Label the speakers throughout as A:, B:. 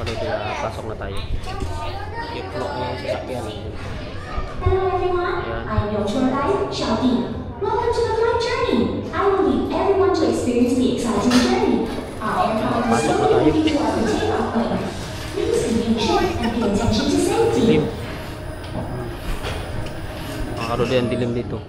A: Lodi, pasok na tayo. I-flow na yung sasakyan.
B: Hello everyone, I'm your tour guide, Xiaodi. Welcome to the flight journey. I will lead everyone to experience the exciting journey. Our aircraft will slowly move into our takeoff point. Please be patient and pay attention to safety.
A: Dilim. Mga Lodi, ang dilim dito.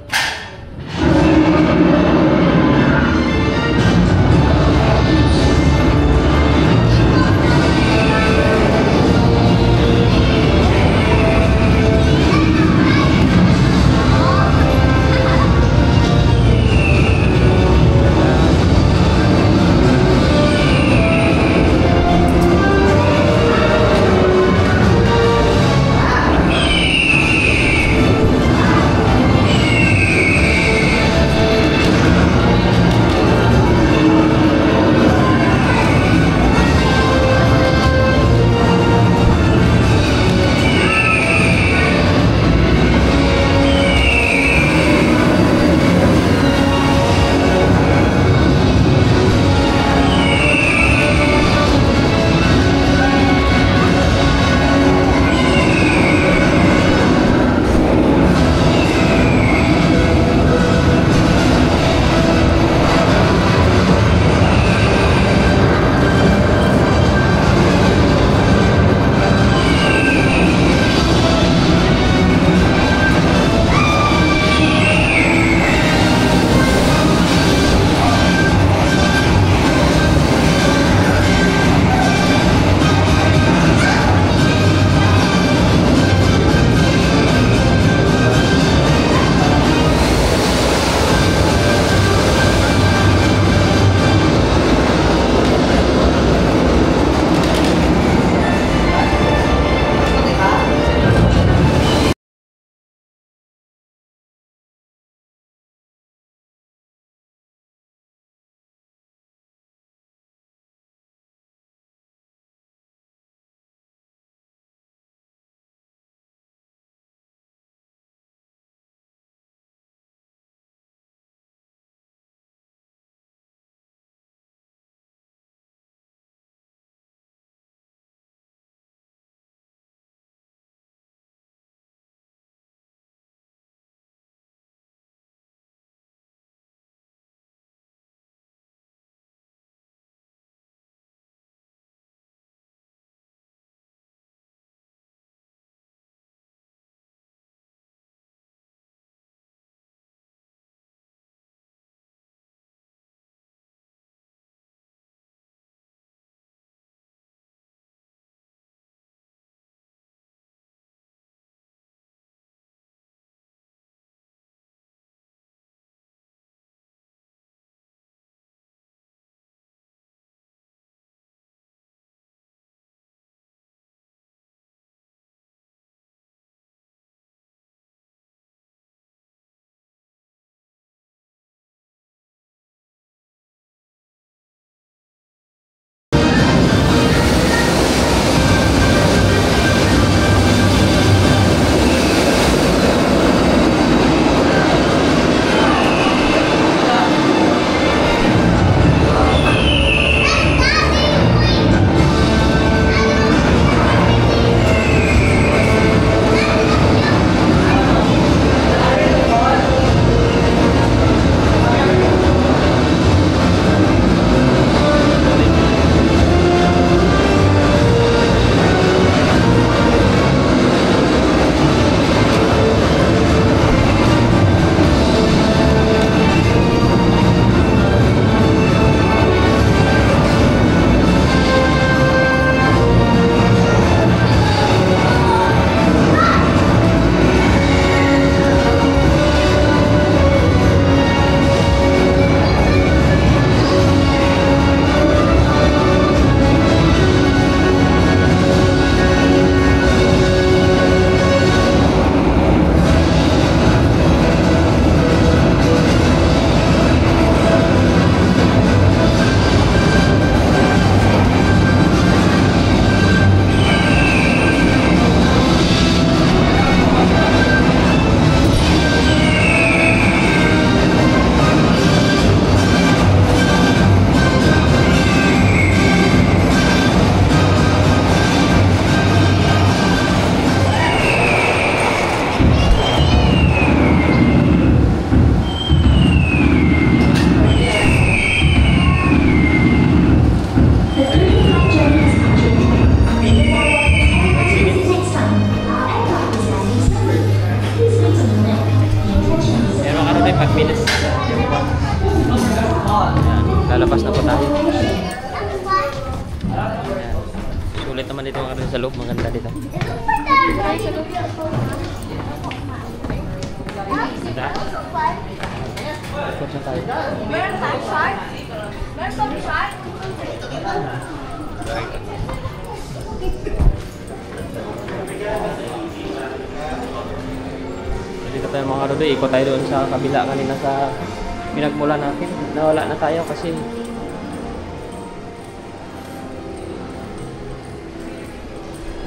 A: Sulit naman dito mga karoday sa loob. Maganda dito. Ikot na tayo.
C: Meron tayong shark? Meron tayong shark?
A: Dito tayo mga karoday. Ikot tayo doon sa kabila kanina sa pinagmula natin. Nawala na tayo kasi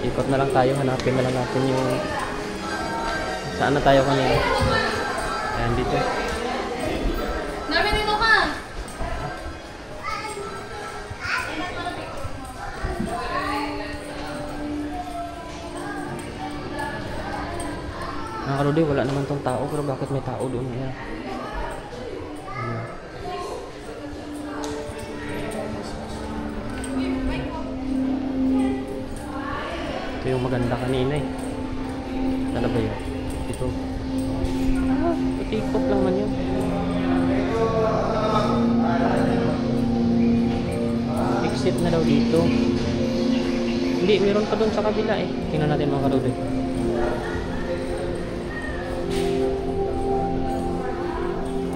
A: ikot na lang tayo, hanapin na lang natin yung saan na tayo kanina. Ayan dito.
C: Marvin, dito ka!
A: Mga karoday, wala naman tong tao pero bakit may tao doon? Ayan. Ayan. Ito yung maganda kanina eh. Ano ba yun? Ito. Ah, ikot lang man yun. Exit na daw dito. Hindi, meron pa doon sa kabila eh. Tingnan natin mga karoday.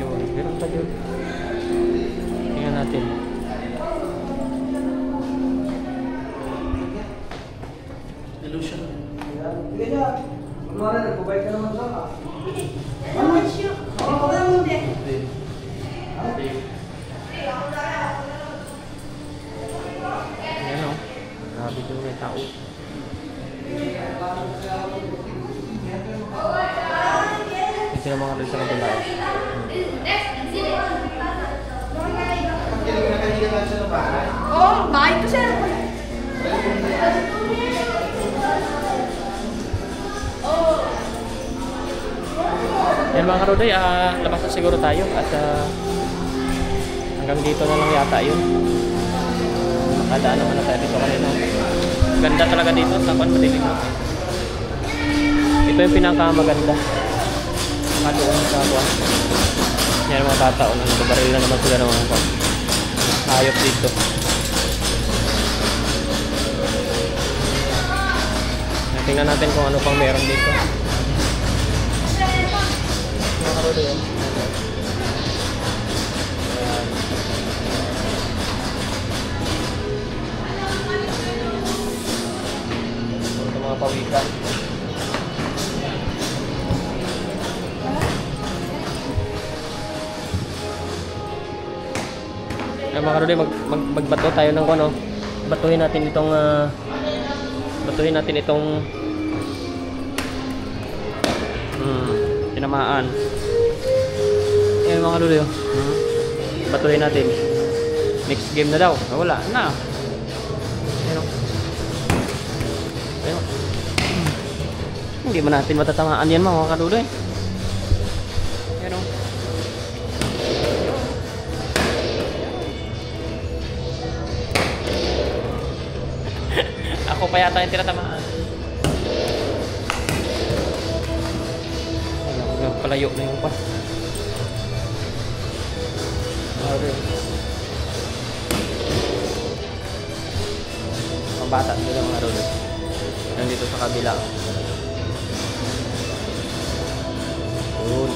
A: Yun, meron pa doon. Tingnan natin.
D: Illusion. Sige na. Kumara, nagpabay ka naman sa ka.
A: Ayan o. Grabe doon may tao. Ito yung mga doon sa kabila.
C: Oh, bahay ko siya.
A: Ayan mga karoday, labas na siguro tayo at hanggang dito na lang yata yun. Nakadaan naman na tayo dito kanina. Ganda talaga dito, tapan madilim na. Ito yung pinakamaganda. Makadoon sa buwan. Yan ang mga tatao na nagbabaril na naman sila ng mga hayop dito. Tingnan natin kung ano pang meron dito. Mga karoday yan. Ito mga pawikan. Ay, mga karoday, magbato tayo ng ano. Batuhin natin itong tinamaan. Ayan mga karoday, oh. Batuhin natin. Next game na daw. Wala na. Ayan, oh. Ayan, oh. Hindi man natin matatamaan yan mga karoday. Ayan, oh. Ako pa yata yung tinatamaan. Ayan, palayo na yung pa. Mga bata nila mga rolo. Nandito sa kabila. Yun.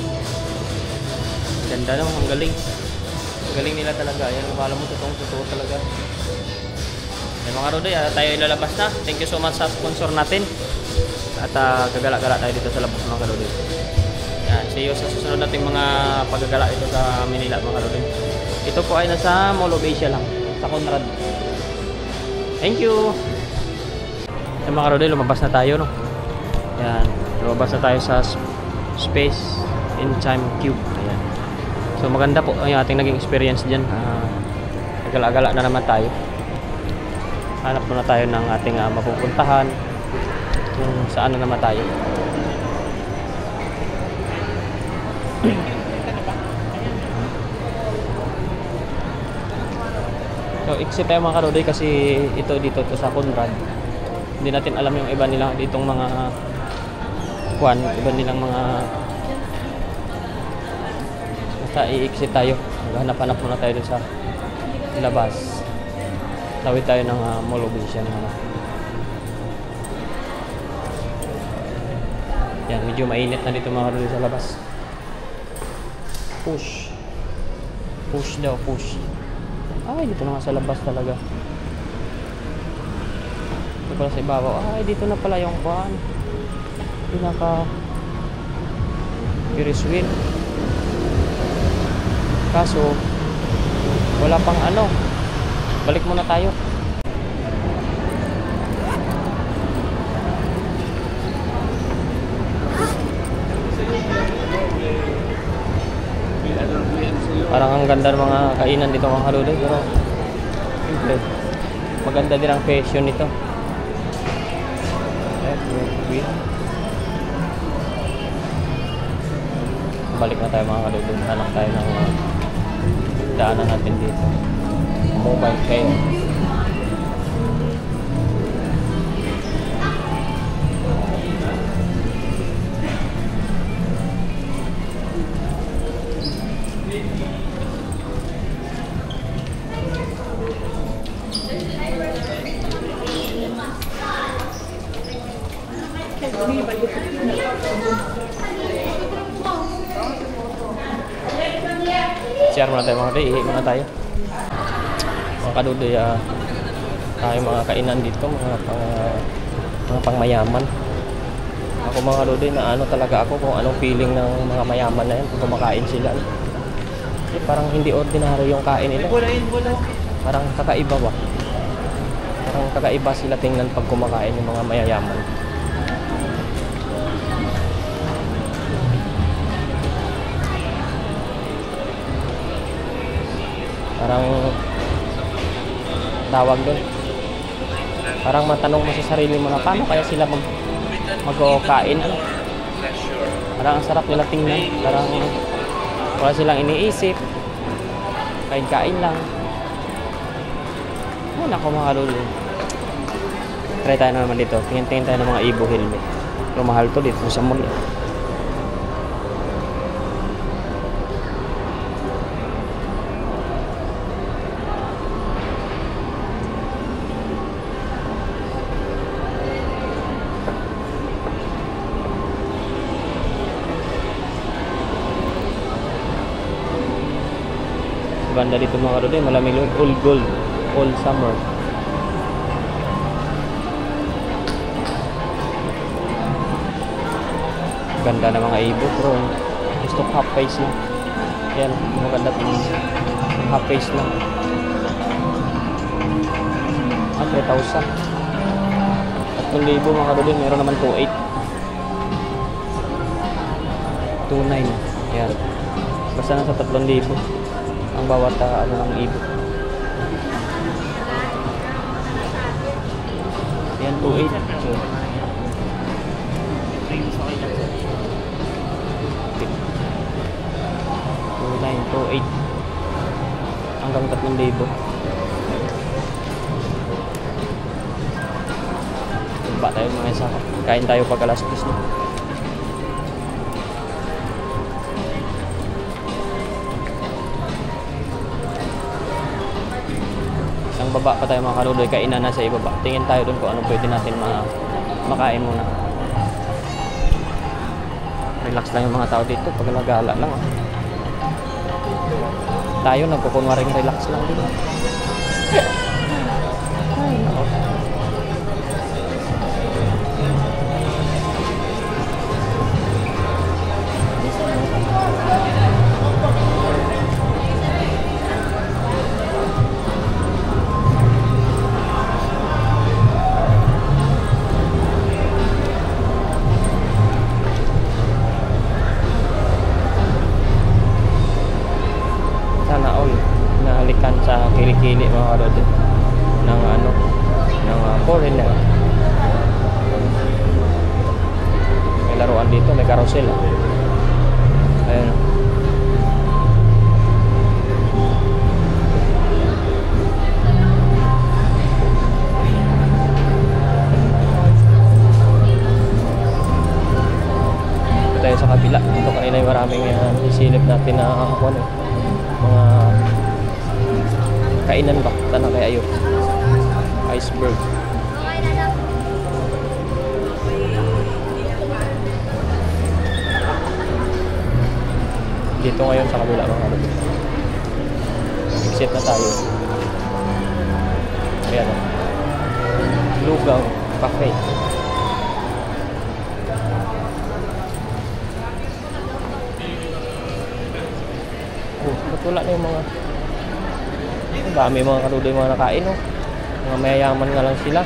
A: Ganda naman, ang galing. Ang galing nila talaga. Yan, akala mo totoo talaga. Yan mga rolo, tayo ilalabas na. Thank you so much sa sponsor natin. At gagala-gala tayo dito sa labas mga rolo. Yan, see you sa susunod nating mga paggagala dito sa Manila mga rolo. Ito po ay nasa Mall of Asia lang, sa Conrad. Thank you! Yan mga karoday, lumabas na tayo, no? Yan, lumabas na tayo sa Space in Time Cube. Ayan. So maganda po yung ating naging experience dyan. Nagala-gala na naman tayo. Hanap muna tayo ng ating mapupuntahan. Kung saan na naman tayo. So, exit tayo mga karoday kasi ito dito sa Conrad. Hindi natin alam yung iba nilang ditong mga iba nilang mga basta i-exit tayo. Maghanap-hanap muna tayo dun sa labas. Tawid tayo ng Mall of Asia. Yan, medyo mainit na dito mga kaluluya sa labas. Push. Push daw, push. Ay, dito na nga sa labas talaga. Dito pala sa ibabaw. Ay, dito na pala yung kuhan. Pinaka Ferris wheel. Kaso wala pang ano. Balik muna tayo. Parang ang ganda ng mga kainan dito mga kaluluya, pero siyempre maganda din ang fashion nito. Balik na tayo mga kaluluya. Hanap tayo ng daanan natin dito. Mobile phone. Share muna tayo mga kaluluya. Ihi muna tayo. Mga kaluluya, tayo mga kainan dito, mga pangmayaman. Ako mga kaluluya, na ano talaga ako kung anong feeling ng mga mayaman na yan kung kumakain sila. Parang hindi ordinary yung kain nila. Parang kakaiba ba? Parang kakaiba sila tingnan pag kumakain yung mga mayayaman. Parang tawag doon. Parang matanong mo sa sarili mo na paano kaya sila mag-kain. Parang ang sarap nila tingnan. Parang wala silang iniisip. Kain-kain lang. Ano ako mga kaluluya. Try tayo naman dito. Tingin-tingin tayo ng mga Evo helmet. Pero mahal to dito sa mall. Ganda dito mga kaluluya, malamig yung all gold, all summer. Ganda na mga Evo, pero gusto half face lang. Yan, maganda ito. Half face lang. 3,000. 3,000 mga kaluluya, meron naman 2,800. 2,900. Yan. Basta nasa 3,000. Ang bawat ano ng Evo. Yan 2,800. So, 2,900, 2,800 hanggang 3,000. Ba tayo mga isa. Kain tayo pag alas 10 na. Isang baba pa tayo mga kaluluya, kainan na sa ibaba. Tingin tayo dun kung ano pwede natin makain muna. Relax lang yung mga tao dito pag nagala lang. Tayo nagkukunwaring relax lang dito. Ay, nako. Sa kilikili mga kaluluya ng ano ng foreigner. May laruan dito, may carousel. Ayun. Ito tayo sa kabila. Ito kanina yung maraming isilip natin na mga kainan ba? Tanong kay Ayo. Iceberg. Dito ngayon sa kabila mga karudoy. Exit na tayo. Ayan o. Lugaw Cafe. Ba't wala na yung mga dami mga karudoy mga nakain no? Mga mayayaman nga lang sila.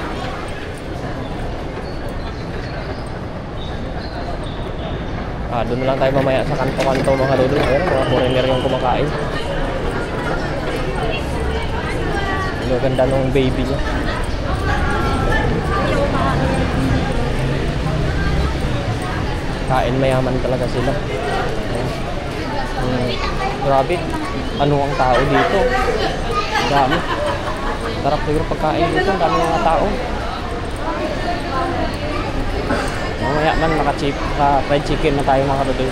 A: Doon na lang tayo mamaya sa kanto-kanto mga karudoy. Ayan, mga foreigner yung kumakain. Ang ganda nung baby niya. Kain mayaman talaga sila. Grabe, ano ang tao dito? Dami. Sarap siguro pagkain dito, ang dami mga tao. Mamaya man fried chicken na tayo mga karudoy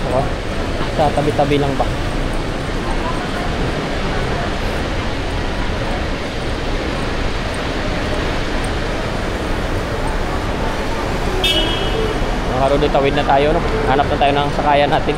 A: sa tabi-tabi lang ba. Mga karudoy, tawid na tayo no. Hanap na tayo ng sakayan natin.